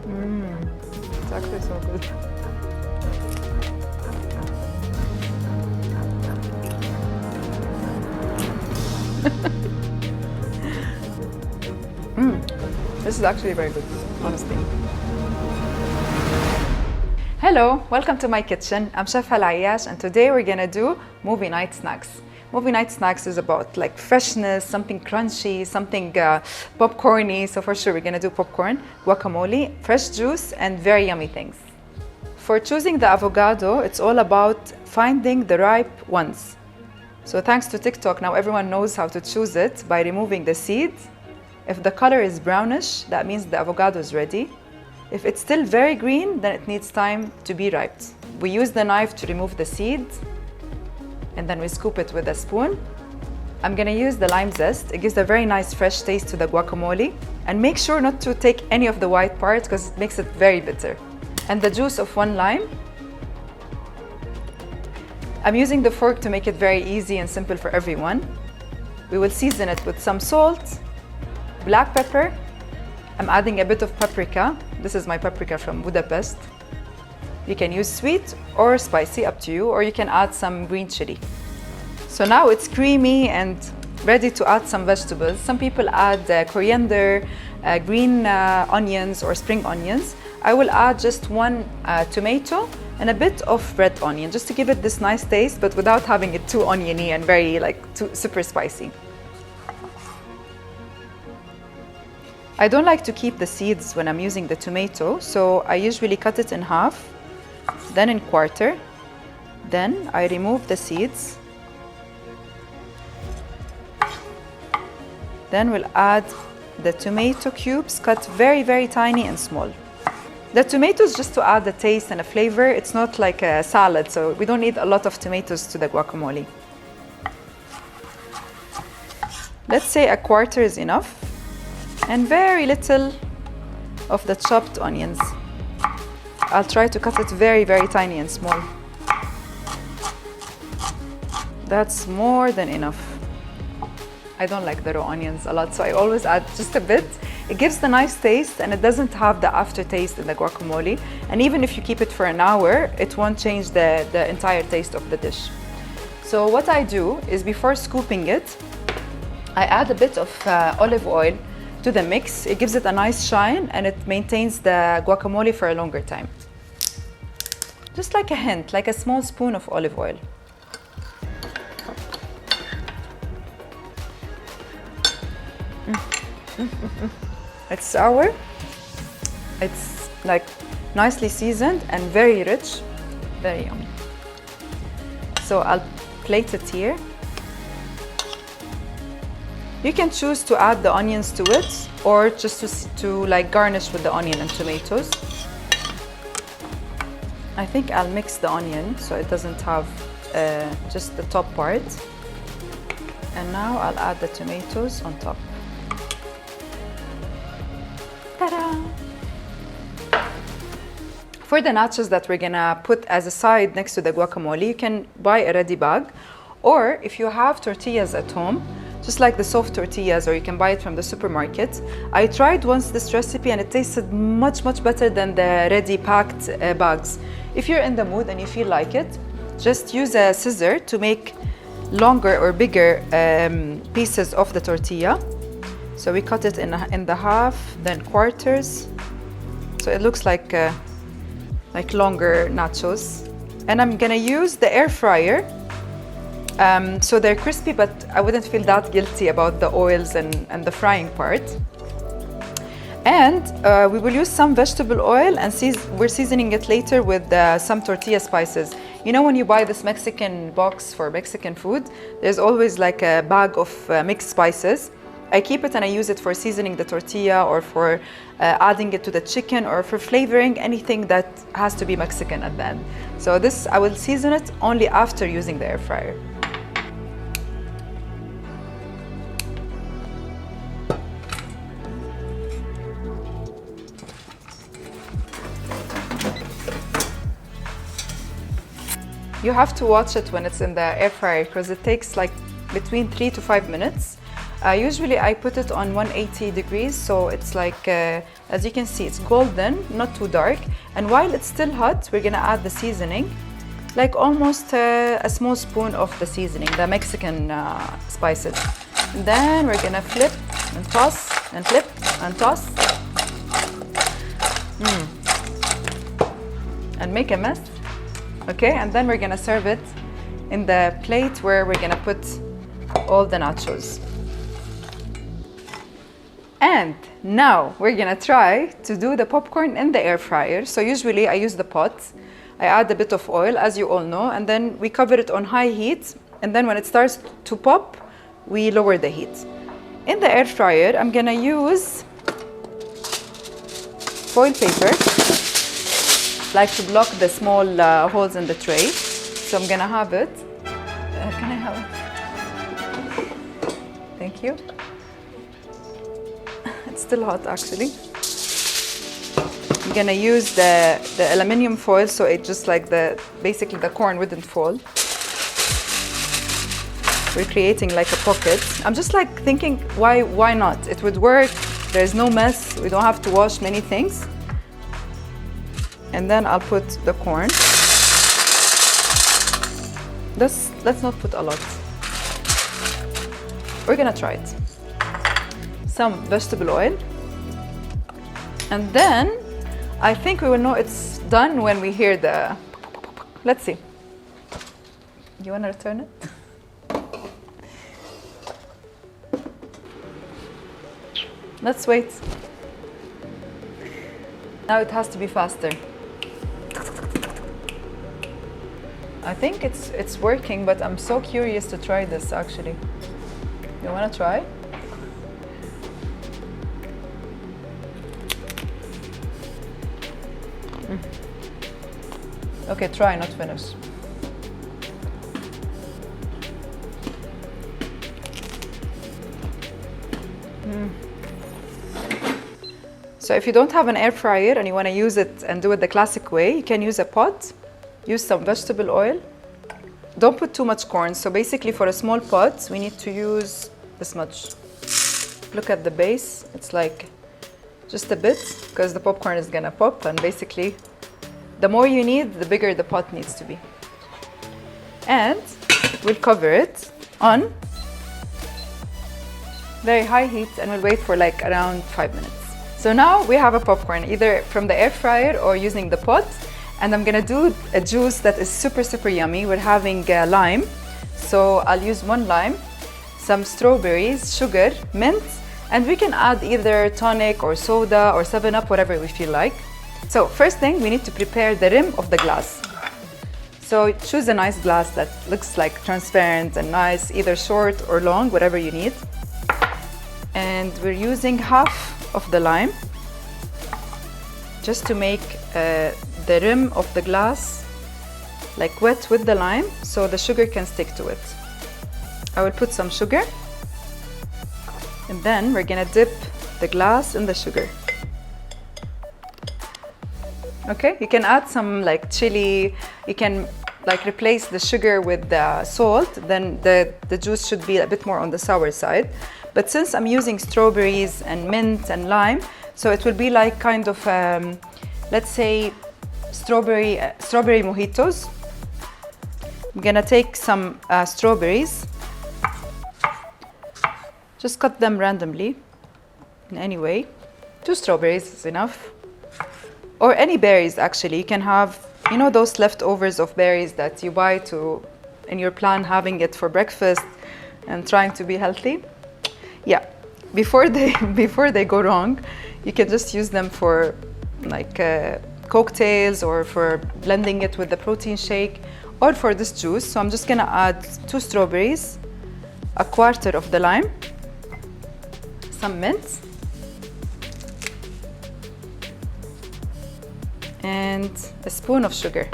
It's actually so good. This is actually very good, honestly. Hello, welcome to my kitchen. I'm Chef Hala Ayash, and today we're gonna do movie night snacks. Movie night snacks is about like freshness, something crunchy, something popcorny. So for sure we're gonna do popcorn, guacamole, fresh juice, and very yummy things. For choosing the avocado, it's all about finding the ripe ones. So thanks to TikTok, now everyone knows how to choose it by removing the seeds. If the color is brownish, that means the avocado is ready. If it's still very green, then it needs time to be ripe. We use the knife to remove the seeds, and then we scoop it with a spoon. I'm gonna use the lime zest. It gives a very nice fresh taste to the guacamole. And make sure not to take any of the white part because it makes it very bitter. And the juice of 1 lime. I'm using the fork to make it very easy and simple for everyone. We will season it with some salt, black pepper. I'm adding a bit of paprika. This is my paprika from Budapest. You can use sweet or spicy, up to you, or you can add some green chili. So now it's creamy and ready to add some vegetables. Some people add coriander, green onions or spring onions. I will add just 1 tomato and a bit of red onion, just to give it this nice taste, but without having it too oniony and very too super spicy. I don't like to keep the seeds when I'm using the tomato, so I usually cut it in half, then in quarter. Then I remove the seeds. Then we'll add the tomato cubes, cut very, very tiny and small. The tomatoes just to add the taste and a flavor. It's not like a salad, so we don't need a lot of tomatoes to the guacamole. Let's say a quarter is enough. And very little of the chopped onions. I'll try to cut it very, very tiny and small. That's more than enough. I don't like the raw onions a lot, so I always add just a bit. It gives the nice taste and it doesn't have the aftertaste in the guacamole. And even if you keep it for an hour, it won't change the entire taste of the dish. So what I do is before scooping it, I add a bit of olive oil to the mix. It gives it a nice shine and it maintains the guacamole for a longer time. Just like a hint, like a small spoon of olive oil. It's sour. It's like nicely seasoned and very rich, very yummy. So I'll plate it here. You can choose to add the onions to it or just to garnish with the onion and tomatoes. I think I'll mix the onion so it doesn't have just the top part. And now I'll add the tomatoes on top. Ta-da! For the nachos that we're gonna put as a side next to the guacamole, you can buy a ready bag. Or if you have tortillas at home, just like the soft tortillas, or you can buy it from the supermarket. I tried once this recipe and it tasted much, much better than the ready packed bags. If you're in the mood and you feel like it, just use a scissor to make longer or bigger pieces of the tortilla. So we cut it in the half, then quarters. So it looks like longer nachos. And I'm gonna use the air fryer. So they're crispy, but I wouldn't feel that guilty about the oils and the frying part. And we will use some vegetable oil and we're seasoning it later with some tortilla spices. You know when you buy this Mexican box for Mexican food, there's always like a bag of mixed spices. I keep it and I use it for seasoning the tortilla or for adding it to the chicken or for flavoring anything that has to be Mexican at the end. So this, I will season it only after using the air fryer. You have to watch it when it's in the air fryer because it takes like between 3 to 5 minutes. Usually I put it on 180 degrees, so it's like, as you can see, it's golden, not too dark. And while it's still hot, we're gonna add the seasoning, like almost a small spoon of the seasoning, the Mexican spices. And then we're gonna flip and toss and flip and toss. And make a mess. Okay, and then we're gonna serve it in the plate where we're gonna put all the nachos. And now we're gonna try to do the popcorn in the air fryer. So usually I use the pot. I add a bit of oil, as you all know, and then we cover it on high heat. And then when it starts to pop, we lower the heat. In the air fryer, I'm gonna use foil paper, like to block the small holes in the tray. So I'm gonna have it. Can I have it? Thank you. It's still hot, actually. I'm gonna use the aluminum foil, so it just like basically the corn wouldn't fall. We're creating like a pocket. I'm just like thinking, why not? It would work. There's no mess. We don't have to wash many things. And then I'll put the corn. Let's not put a lot. We're gonna try it. Some vegetable oil. And then I think we will know it's done when we hear the... Let's see. You wanna return it? Let's wait. Now it has to be faster. I think it's working, but I'm so curious to try this actually. You wanna try? Okay, try, not finish. So if you don't have an air fryer and you want to use it and do it the classic way, you can use a pot, use some vegetable oil. Don't put too much corn. So basically for a small pot, we need to use this much. Look at the base. It's like just a bit because the popcorn is gonna pop, and basically the more you need, the bigger the pot needs to be. And we'll cover it on very high heat and we'll wait for like around 5 minutes. So now we have a popcorn, either from the air fryer or using the pot. And I'm gonna do a juice that is super, super yummy. We're having lime. So I'll use 1 lime, some strawberries, sugar, mint, and we can add either tonic or soda or 7-Up, whatever we feel like. So first thing, we need to prepare the rim of the glass. So choose a nice glass that looks like transparent and nice, either short or long, whatever you need. And we're using half of the lime just to make the rim of the glass like wet with the lime so the sugar can stick to it. I will put some sugar and then we're gonna dip the glass in the sugar. Okay, you can add some like chili, you can like replace the sugar with the salt, then the juice should be a bit more on the sour side. But since I'm using strawberries and mint and lime, so it will be like kind of, let's say, strawberry mojitos. I'm gonna take some strawberries, just cut them randomly in any way. 2 strawberries is enough. Or any berries actually. You can have, you know, those leftovers of berries that you buy in your plan, having it for breakfast and trying to be healthy. Yeah, before they go wrong, you can just use them for like cocktails or for blending it with the protein shake or for this juice. So I'm just gonna add 2 strawberries, 1/4 of the lime, some mint, and a spoon of sugar.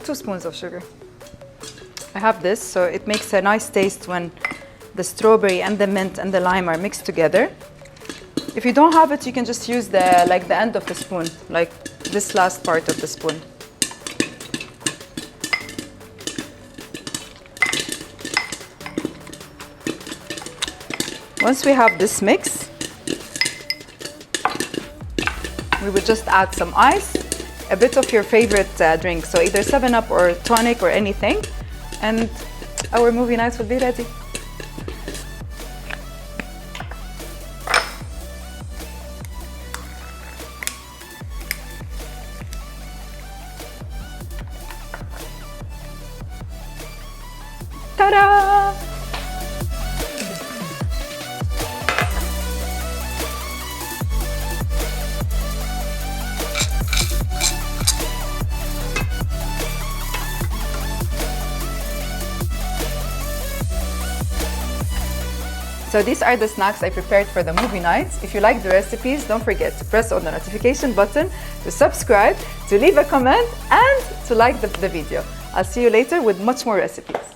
2 spoons of sugar. I have this, so it makes a nice taste when the strawberry and the mint and the lime are mixed together. If you don't have it, you can just use the end of the spoon, like this last part of the spoon. Once we have this mix, we would just add some ice, a bit of your favorite drink, so either 7-Up or tonic or anything, and our movie nights will be ready. Ta-da! So these are the snacks I prepared for the movie nights. If you like the recipes, don't forget to press on the notification button, to subscribe, to leave a comment, and to like the video. I'll see you later with much more recipes.